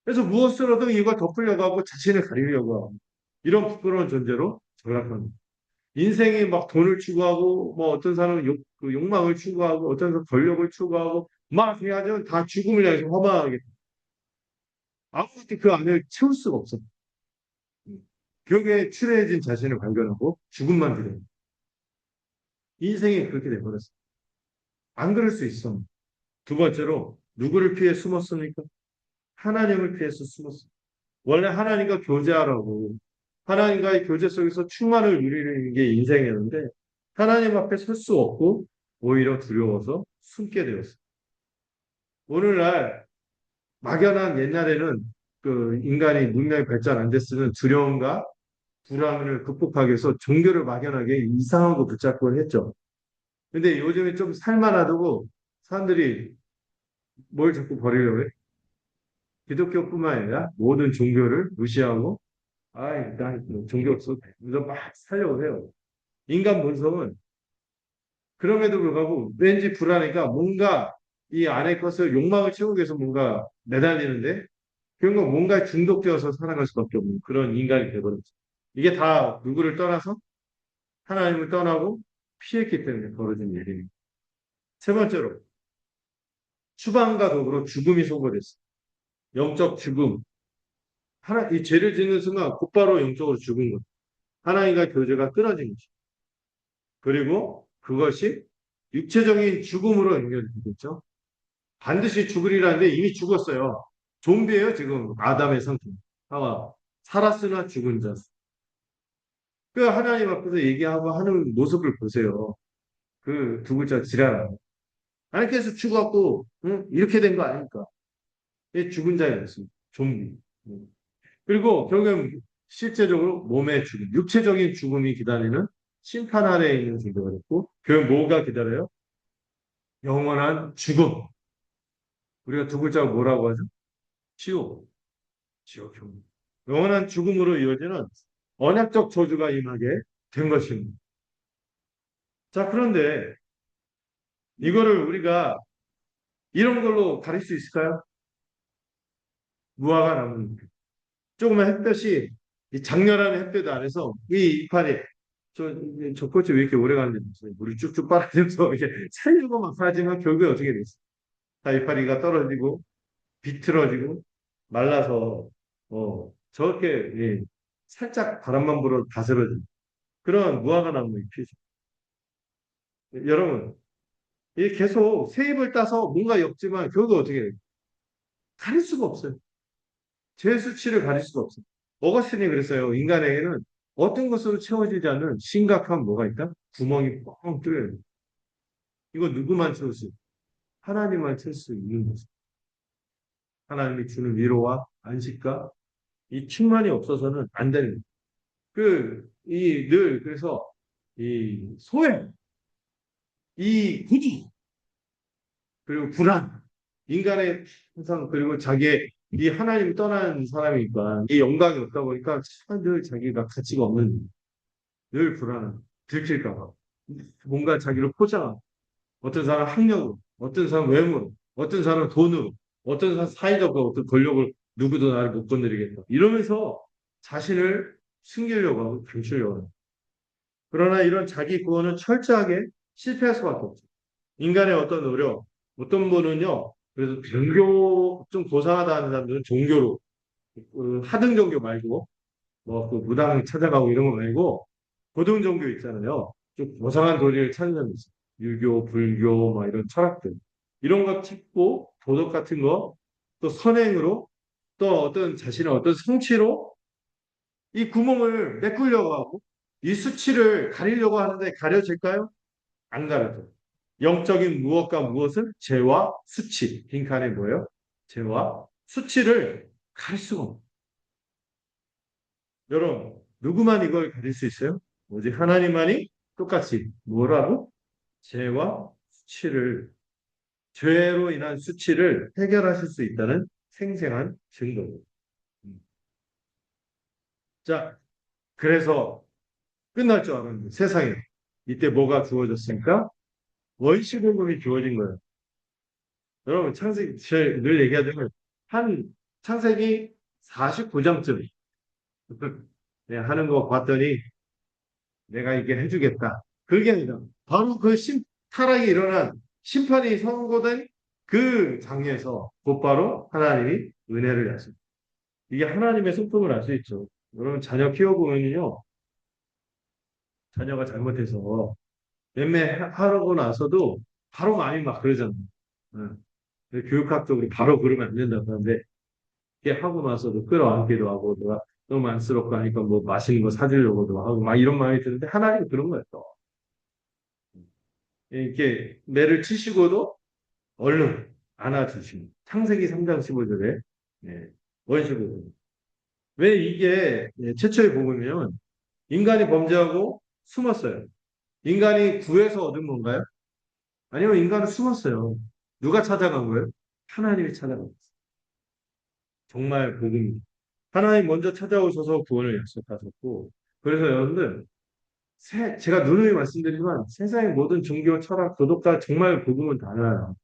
그래서 무엇으로든 이걸 덮으려고 하고 자신을 가리려고 하고, 이런 부끄러운 존재로 전락합니다. 인생이 막 돈을 추구하고, 뭐 어떤 사람은 그 욕망을 추구하고, 어떤 사람은 권력을 추구하고, 막 해야죠. 다 죽음을 향해서 허망하게. 아무것도 그 안을 채울 수가 없어. 결국에 추레해진 자신을 발견하고 죽음만 들여요. 인생이 그렇게 돼버렸어. 안 그럴 수 있어. 두 번째로, 누구를 피해 숨었습니까? 하나님을 피해서 숨었어. 원래 하나님과 교제하라고, 하나님과의 교제 속에서 충만을 누리는 게 인생이었는데, 하나님 앞에 설 수 없고, 오히려 두려워서 숨게 되었어. 오늘날 막연한 옛날에는 그 인간이 문명이 발전 안 됐으면 두려움과 불안을 극복하기 위해서 종교를 막연하게 이상한 거 붙잡고 했죠. 근데 요즘에 좀 살만하다고 사람들이 뭘 자꾸 버리려고 해? 기독교뿐만 아니라 모든 종교를 무시하고, 아이, 난 종교 없어도 돼. 이러면서 막 살려고 해요. 인간 본성은 그럼에도 불구하고 왠지 불안하니까 뭔가 이 안의 것을 욕망을 채우기 위해서 뭔가 매달리는데 결국 뭔가 중독되어서 살아갈 수밖에 없는 그런 인간이 되버렸죠. 이게 다 누구를 떠나서 하나님을 떠나고 피했기 때문에 벌어진 일입니다. 세 번째로 추방과 더불어 죽음이 선고됐어요. 영적 죽음. 이 죄를 짓는 순간 곧바로 영적으로 죽은 것. 하나님과 교제가 끊어진 거죠. 그리고 그것이 육체적인 죽음으로 연결되겠죠. 반드시 죽으리라는데 이미 죽었어요. 좀비예요, 지금. 아담의 상태. 하와. 살았으나 죽은 자. 그 하나님 앞에서 얘기하고 하는 모습을 보세요. 그 두 글자 지랄. 하나님께서 죽어갖고 응? 이렇게 된 거 아닙니까? 이 죽은 자의 모습, 좀비. 그리고 결국엔 실제적으로 몸의 죽음, 육체적인 죽음이 기다리는 심판 아래에 있는 존재가 됐고, 결국 뭐가 기다려요? 영원한 죽음. 우리가 두 글자가 뭐라고 하죠? 지옥. 지옥형. 영원한 죽음으로 이어지는 언약적 저주가 임하게 된 것입니다. 자, 그런데 이거를 우리가 이런 걸로 가릴 수 있을까요? 무화과 나무. 조그만 햇볕이 이 장렬한 햇볕 안에서 이 이파리 저 꽃이 왜 이렇게 오래 가는지 모르겠어요. 물이 쭉쭉 빨아들여서 이게 살려고 막 하지만 결국에 어떻게 됐어? 다 이파리가 떨어지고 비틀어지고 말라서 저렇게 예, 살짝 바람만 불어 다스러진 그런 무화과 나무 잎이죠. 여러분, 이 계속 세입을 따서 뭔가 엮지만 결국 어떻게 돼요? 가릴 수가 없어요. 제 수치를 가릴 수가 없어요. 어거스틴이 그랬어요. 인간에게는 어떤 것으로 채워지지 않는 심각한 뭐가 있다? 구멍이 뻥 뚫려요. 이거 누구만 채울 수 있어요? 하나님만 채울 수 있는 거죠. 하나님이 주는 위로와 안식과 이 충만이 없어서는 안 되는 거예요. 그래서 이 소외, 이 구두, 그리고 불안, 인간의 항상 그리고 자기의 이 하나님 떠난 사람이니까 이 영광이 없다 보니까 참 늘 자기가 가치가 없는 늘 불안한 들킬까 봐 뭔가 자기를 포장하고 어떤 사람 학력으로 어떤 사람 외모로 어떤 사람 돈으로 어떤 사람 사회적 어떤 권력을 누구도 나를 못 건드리겠다 이러면서 자신을 숨기려고 하고 감추려고 하고 그러나 이런 자기 구원은 철저하게 실패할 수밖에 없죠. 인간의 어떤 노력, 어떤 분은요, 그래서 종교, 좀 고상하다 하는 사람들은 종교로, 하등 종교 말고, 뭐, 그 무당 찾아가고 이런 거 말고, 고등 종교 있잖아요. 좀 고상한 도리를 찾는 사람이 있어요. 유교, 불교, 막 이런 철학들. 이런 거 찾고, 도덕 같은 거, 또 선행으로, 또 어떤 자신의 어떤 성취로 이 구멍을 메꾸려고 하고, 이 수치를 가리려고 하는데 가려질까요? 안 가려져. 영적인 무엇과 무엇은 죄와 수치. 빈칸에 뭐예요? 죄와 수치를 가릴 수가 없어요. 여러분, 누구만 이걸 가릴 수 있어요? 오직 하나님만이 똑같이 뭐라고? 죄와 수치를, 죄로 인한 수치를 해결하실 수 있다는 생생한 증거입니다. 음. 자, 그래서 끝날 줄 알았는데 세상에 이때 뭐가 주어졌습니까? 원시복음이 주어진 거예요. 여러분, 창세기, 제가 늘 얘기하자면, 창세기 49장쯤, 하는 거 봤더니, 내가 이게 해주겠다. 그게 아니라, 바로 타락이 일어난, 심판이 선고된 그 장에서 곧바로 하나님이 은혜를 하십니다. 이게 하나님의 성품을 알 수 있죠. 여러분, 자녀 키워보면요, 자녀가 잘못해서, 매매하고 나서도, 바로 마음이 막 그러잖아요. 응. 교육학적으로 바로 그러면 안 된다고 하는데, 이렇게 하고 나서도 끌어안기도 하고 내가 너무 안쓰럽고 하니까 뭐 맛있는 거 사주려고도 하고 막 이런 마음이 드는데 하나님은 그런 거예요. 또. 이렇게 매를 치시고도 얼른 안아주시고 창세기 3장 15절에 원시복음. 왜 이게 최초의 복음이면 인간이 범죄하고 숨었어요. 인간이 구해서 얻은 건가요? 아니면 인간은 숨었어요. 누가 찾아간 거예요? 하나님이 찾아간 거예요. 정말 복음. 하나님 먼저 찾아오셔서 구원을 약속하셨고, 그래서 여러분들, 제가 누누이 말씀드리지만 세상의 모든 종교, 철학, 도덕가 정말 복음은 달라요.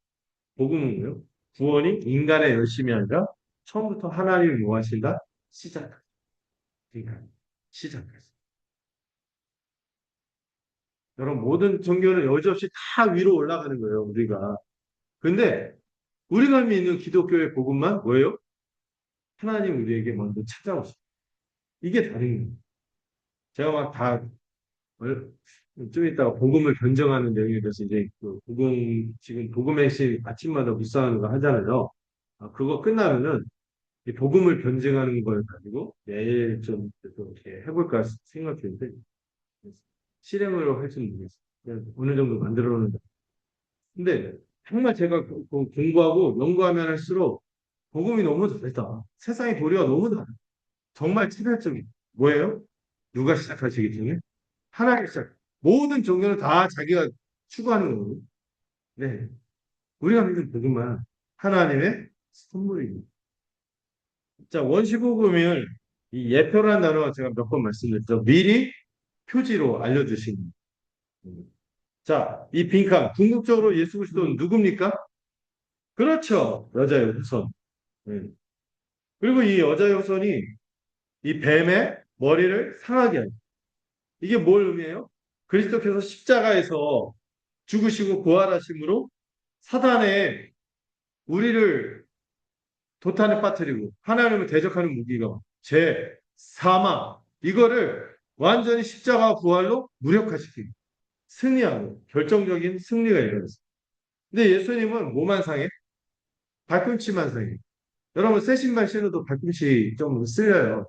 복음은 뭐요? 구원이 인간의 열심이 아니라 처음부터 하나님이 뭐 하신다? 시작하다. 그러니까 시작했어. 여러분 모든 종교는 여지없이 다 위로 올라가는 거예요, 우리가. 근데 우리가 믿는 기독교의 복음만 뭐예요? 하나님 우리에게 먼저 찾아오셔. 이게 다른 거예요. 제가 막다 좀 이따가 복음을 변정하는 내용에 대해서 이제 그 지금 복음의 신 아침마다 묵상하는 거 하잖아요. 그거 끝나면은 이 복음을 변증하는 걸 가지고 내일 좀 이렇게 해볼까 생각했는데 실행으로 할지는 모르겠어요. 그냥 어느 정도 만들어 놓는다. 근데 정말 제가 공부하고 연구하면 할수록 복음이 너무 다르다. 세상의 도리가 너무 다르다. 정말 차별적인. 뭐예요? 누가 시작하시기 전에? 하나님 시작. 모든 종교는 다 자기가 추구하는 거거든요. 네. 우리가 믿는 복음은 하나님의 선물입니다. 자, 원시복음을 이 예표라는 단어가 제가 몇 번 말씀드렸죠. 미리 표지로 알려주신. 자, 이 빈칸. 궁극적으로 예수 그리스도는 누굽니까? 그렇죠. 여자의 후손. 네. 그리고 이 여자의 후손이 이 뱀의 머리를 상하게 하죠. 이게 뭘 의미해요? 그리스도께서 십자가에서 죽으시고 부활하심으로 사단의 우리를 도탄에 빠뜨리고 하나님을 대적하는 무기가 죄, 사망 이거를 완전히 십자가 부활로 무력화시키고 승리하고 결정적인 승리가 일어났어요. 근데 예수님은 뭐만 상해? 발꿈치만 상해. 여러분 새 신발 신어도 발꿈치 좀 쓸려요.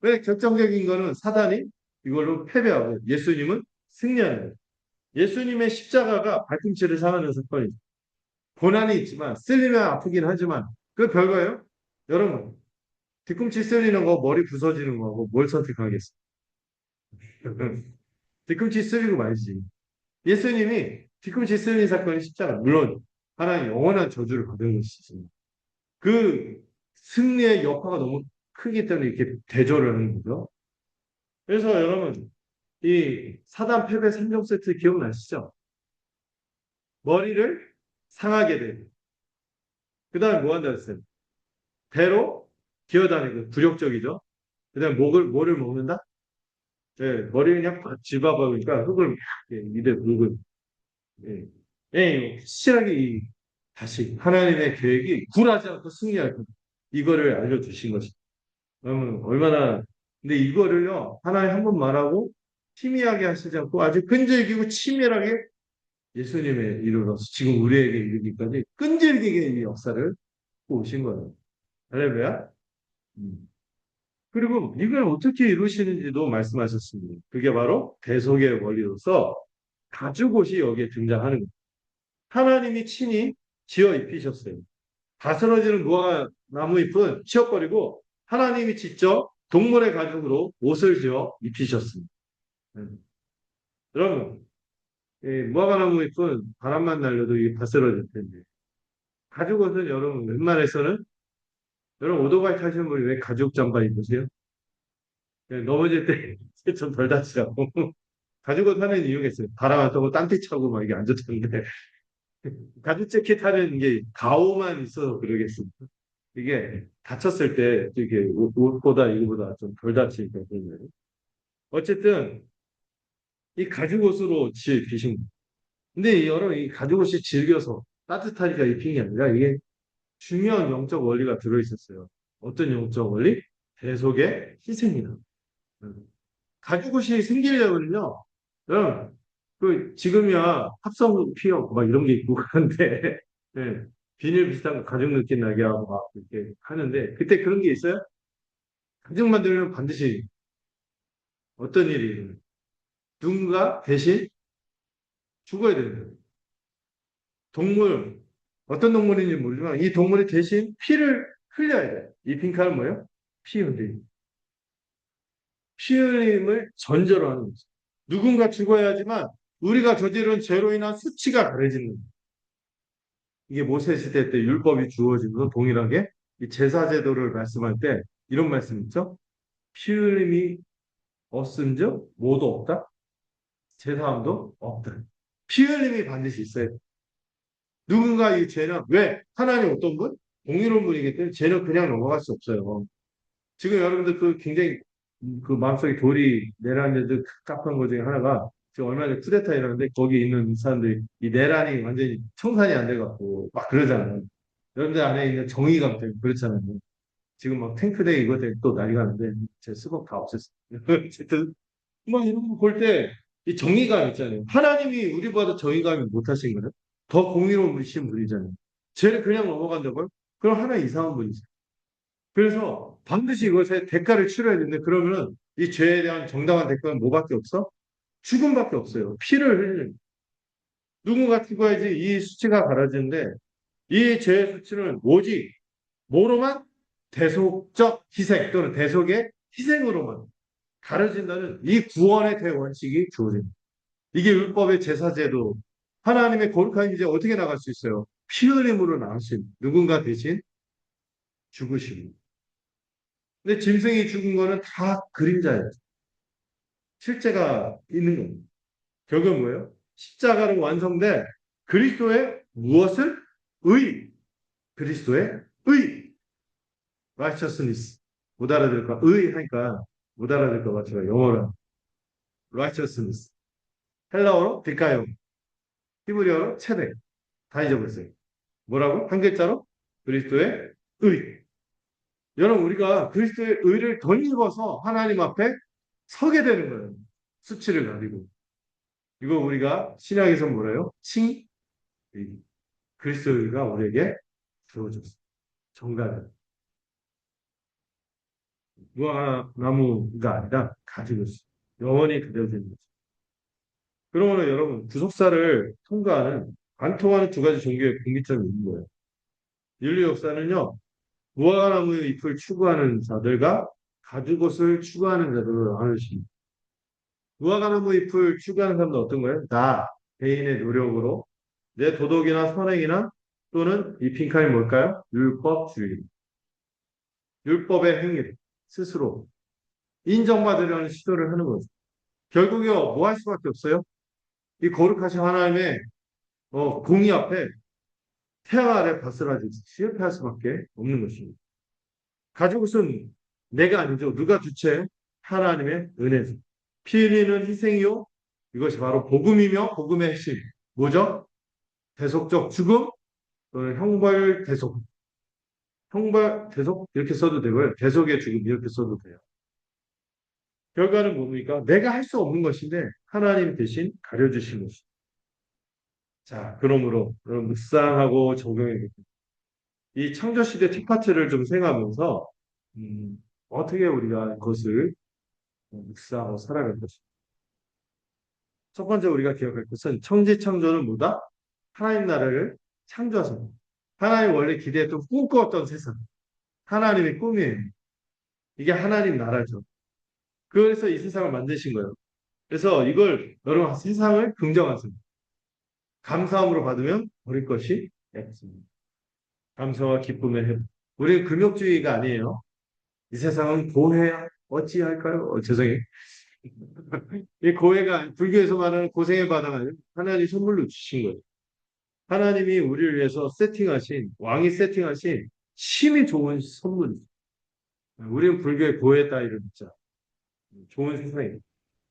왜 결정적인 거는 사단이 이걸로 패배하고 예수님은 승리하는 거예요. 예수님의 십자가가 발꿈치를 상하는 사건이죠. 고난이 있지만 쓸리면 아프긴 하지만 그 별거예요. 여러분 뒤꿈치 쓸리는 거 머리 부서지는 거하고 뭘 선택하겠어요? 뒤꿈치 쓸리고 말지. 예수님이 뒤꿈치 쓸린 사건이 십자가 물론 하나님 영원한 저주를 받은 것이지. 그 승리의 여파가 너무 크기 때문에 이렇게 대조를 하는 거죠. 그래서 여러분 이 사단 패배 3종 세트 기억나시죠? 머리를 상하게 되고 그 다음에 뭐 한다 했어요? 배로 기어다니고 굴욕적이죠. 그 다음에 뭐를 먹는다? 예, 머리를 그냥 팍 집어버리니까 흙을 막 입에 물고 예, 예, 확실하게 다시 하나님의 계획이 굴하지 않고 승리할 것 이거를 알려주신 것이 그러면 얼마나 근데 이거를요 하나님 한 번 말하고 희미하게 하시지 않고 아주 끈질기고 치밀하게 예수님의 이르러서 지금 우리에게 이르기까지 끈질기게 이 역사를 보신 거예요. 할렐루야. 음. 그리고 이걸 어떻게 이루시는지도 말씀하셨습니다. 그게 바로 대속의 원리로서 가죽옷이 여기에 등장하는 거예요. 하나님이 친히 지어 입히셨어요. 다스러지는 무화과 나무 잎은 치워버리고 하나님이 직접 동물의 가죽으로 옷을 지어 입히셨습니다. 음. 여러분, 이 무화과 나무 잎은 바람만 날려도 이게 다스러질 텐데 가죽옷은 여러분 웬만해서는 여러분 오토바이 타시는 분이 왜 가죽 잠바 입으세요? 넘어질 때 좀 덜 다치라고. 가죽옷 하는 이유가 있어요. 바람 안 타고 딴티 차고 막 이게 안 좋던데. 가죽 재킷 하는 게 가오만 있어서 그러겠습니다. 이게 다쳤을 때 이게 옷보다 이거보다 좀 덜 다치니까 그런 거예요. 어쨌든 이 가죽옷으로 입히신 거예요. 근데 여러분 이 가죽옷이 질겨서 따뜻하니까 입힌 게 아니라 이게 중요한 영적 원리가 들어있었어요. 어떤 영적 원리? 대속의 희생이다. 가죽옷이 생기려면요. 여러분, 지금이야 합성 피어 막 이런 게 있고 그런데 예, 비닐 비슷한 거 가죽 느낌 나게 하고 막 이렇게 하는데 그때 그런 게 있어요? 가죽 만들면 반드시 어떤 일이 일어나요? 누군가 대신 죽어야 되는 거예요. 동물, 어떤 동물인지 모르지만 이 동물이 대신 피를 흘려야 돼요. 이 빈칸은 뭐예요? 피 흘림. 피 흘림을 전제로 하는 거죠. 누군가 죽어야 하지만 우리가 저지른 죄로 인한 수치가 가려지는 거예요. 이게 모세 시대 때 율법이 주어지면서 동일하게 이 제사 제도를 말씀할 때 이런 말씀 있죠? 피 흘림이 없은즉 뭐도 없다? 제사함도 없다. 피 흘림이 반드시 있어야 돼. 누군가 이 죄는 왜? 하나님 어떤 분? 공의로운 분이기 때문에 죄는 그냥 넘어갈 수 없어요. 지금 여러분들 굉장히 그 마음속에 돌이 내려앉는 갑갑한 것 중에 하나가 지금 얼마 전에 쿠데타 일어났는데 거기 있는 사람들이 이 내란이 완전히 청산이 안 돼갖고 막 그러잖아요. 여러분들 안에 있는 정의감 때문에 그렇잖아요. 지금 막 탱크대회 이것 때문에 또 난리가 나는데 제 수박 다 없앴어요. 어쨌든 뭐 이런 거 볼 때 이 정의감 있잖아요. 하나님이 우리보다 정의감이 못하신 거는 더 공의로운 분이신 분이잖아요. 죄를 그냥 넘어간다고요? 그럼 하나 이상한 분이죠. 그래서 반드시 이것에 대가를 치러야 되는데 그러면은 이 죄에 대한 정당한 대가는 뭐밖에 없어? 죽음밖에 없어요. 피를 흘리는. 누군가 죽어야지 이 수치가 가려지는데 이 죄의 수치는 오직 뭐로만 대속적 희생 또는 대속의 희생으로만 가려진다는 이 구원의 대원칙이 주어집니다. 이게 율법의 제사제도 하나님의 거룩한 이제 어떻게 나갈 수 있어요? 피 흘림으로 나갈 수 있는 누군가 대신 죽으시고 근데 짐승이 죽은 거는 다 그림자예요. 실제가 있는 겁니다. 결국은 뭐예요? 십자가로 완성된 그리스도의 무엇을? 의. 그리스도의 의. righteousness. 못 알아들을까? 의 하니까 못 알아들을 것 같아요. 영어로 righteousness. 헬라어로 딜카요. 히브리어로 체덱. 다 잊어버렸어요. 뭐라고? 한 글자로? 그리스도의 의. 여러분 우리가 그리스도의 의를 덧입어서 하나님 앞에 서게 되는 거예요. 수치를 가지고. 이거 우리가 신약에서 뭐래요? 칭 그리스도가 우리에게 주어졌어. 정답은 무화과나무가 아니라 가지고 있어. 영원히 그대로 되는 거죠. 그러면 여러분 구속사를 통과하는 안 통하는 두 가지 종교의 공통점이 있는 거예요. 인류 역사는요. 무화과나무의 잎을 추구하는 자들과 가죽옷을 추구하는 자들을 나누십니다. 무화과나무 잎을 추구하는 사람은 어떤 거예요? 나 개인의 노력으로 내 도덕이나 선행이나 또는 이 빈칸이 뭘까요? 율법주의. 율법의 행위 스스로 인정받으려는 시도를 하는 거죠. 결국요, 뭐 할 수밖에 없어요? 이 거룩하신 하나님의 공의 앞에 태양 아래 바스라지듯이 실패할 수밖에 없는 것입니다. 가죽옷은 내가 아니죠. 누가 주체? 하나님의 은혜죠. 피 흘리는 희생이요. 이것이 바로 복음이며 복음의 핵심. 뭐죠? 대속적 죽음 또는 형벌 대속. 형벌 대속 이렇게 써도 되고요. 대속의 죽음 이렇게 써도 돼요. 결과는 뭡니까? 내가 할 수 없는 것인데 하나님 대신 가려주신 것입니다. 자, 그러므로 묵상하고 적용해 이 창조시대 티파트를 좀 생각하면서 어떻게 우리가 그것을 묵상하고 살아갈 것인가. 첫 번째 우리가 기억할 것은 천지창조는 뭐다? 하나님 나라를 창조하신 하나님 원래 기대했던 꿈꿔왔던 세상. 하나님의 꿈이에요. 이게 하나님 나라죠. 그래서 이 세상을 만드신 거예요. 그래서 이걸 여러분 세상을 긍정하세요. 감사함으로 받으면 버릴 것이 없습니다. 감사와 기쁨의 해. 우리는 금욕주의가 아니에요. 이 세상은 고해야 어찌할까요? 죄송해요. 이 고해가 불교에서 말하는 고생의 바다가 하나님 선물로 주신 거예요. 하나님이 우리를 위해서 세팅하신 왕이 세팅하신 심히 좋은 선물이죠. 우리는 불교의 고해 따위를 믿자. 좋은 세상이에요.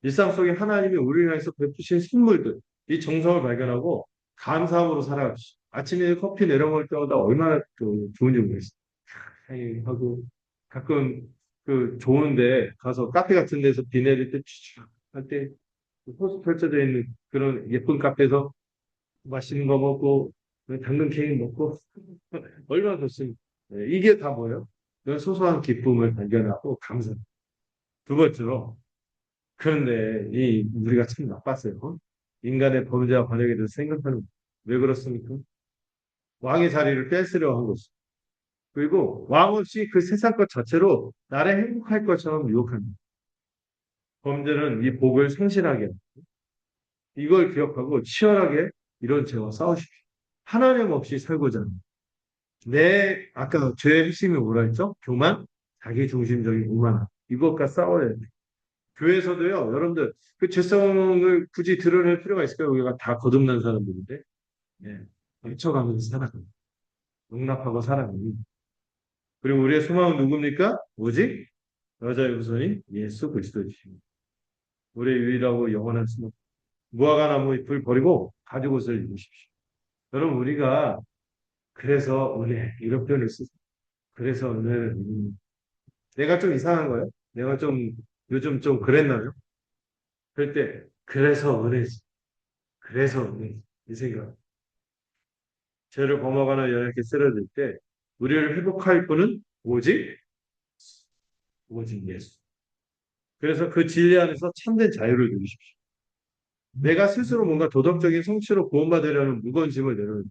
일상 속에 하나님이 우리를 위해서 베푸신 선물들, 이 정성을 발견하고 감사함으로 살아갑시다. 아침에 커피 내려 먹을 때마다 얼마나 좋은지 모르겠어요. 하고 가끔 그 좋은데 가서 카페 같은 데서 비 내릴 때 추추 할때 호수 펼쳐져 있는 그런 예쁜 카페에서 맛있는 거 먹고 당근 케이크 먹고 얼마나 좋습니까? 네, 이게 다 뭐예요? 그런 소소한 기쁨을 발견하고 감사. 두 번째로 그런데 이 우리가 참 나빴어요. 인간의 범죄와 번역에 대해서 생각하는 왜 그렇습니까? 왕의 자리를 뺏으려 한 것이. 그리고 왕 없이 그 세상 것 자체로 나를 행복할 것처럼 유혹합니다. 범죄는 이 복을 상실하게 합니다. 이걸 기억하고 치열하게 이런 죄와 싸우십시오. 하나님 없이 살고자 합니다. 아까 죄의 핵심이 뭐라 했죠? 교만, 자기중심적인 오만함. 이것과 싸워야 돼요. 교회에서도요, 여러분들, 그 죄성을 굳이 드러낼 필요가 있을까요? 우리가 다 거듭난 사람들인데, 예, 헤쳐가면서 살아갑니다. 용납하고 살아갑니다. 그리고 우리의 소망은 누굽니까? 오직 여자의 후손인 예수 그리스도이십니다. 우리의 유일하고 영원한 소망. 무화과나무 잎을 버리고 가죽옷을 입으십시오. 여러분, 우리가 그래서 은혜, 이런 표현을 쓰죠. 그래서 은혜를 내가 좀 이상한 거예요? 내가 좀 요즘 좀 그랬나요? 그럴 때 그래서 은혜지. 그래서 은혜지. 이 생각. 죄를 범하거나 연약게 쓰러질 때 우리를 회복할 분은 오직 예수. 그래서 그 진리 안에서 참된 자유를 누리십시오. 내가 스스로 뭔가 도덕적인 성취로 구원받으려는 무거운 짐을 내려놓는.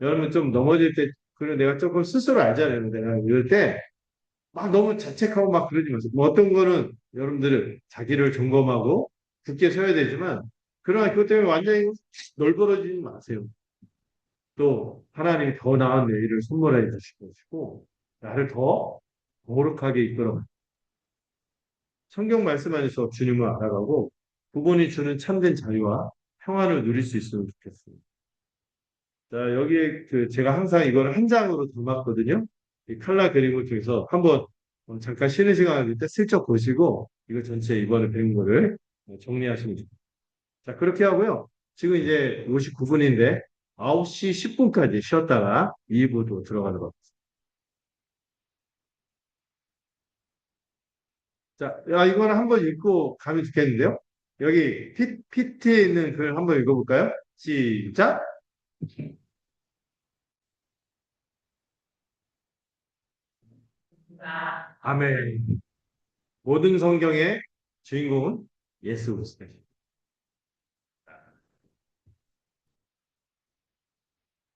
여러분 좀 넘어질 때, 그래 내가 조금 스스로 알잖아요. 내가 이럴 때 막 너무 자책하고 막 그러지 마세요. 뭐 어떤 거는 여러분들은 자기를 점검하고 굳게 서야 되지만, 그러나 그것 때문에 완전히 널브러지지 마세요. 또 하나님이 더 나은 내일을 선물해 주실 것이고 나를 더 거룩하게 이끌어 성경 말씀 안에서 주님을 알아가고 그분이 주는 참된 자유와 평안을 누릴 수 있으면 좋겠습니다. 자, 여기에 제가 항상 이걸 한 장으로 담았거든요. 이 칼라 그림을 통해서 한번 잠깐 쉬는 시간 가질 때 슬쩍 보시고 이거 전체 이번에 배운 거를 정리하시면 좋겠습니다. 자, 그렇게 하고요. 지금 이제 59분인데 9시 10분까지 쉬었다가 2부도 들어가는 것. 자, 이거는 한번 읽고 가면 좋겠는데요. 여기 PT에 있는 글 한번 읽어볼까요? 시작. 아멘. 모든 성경의 주인공은 예수 그리스도입니다.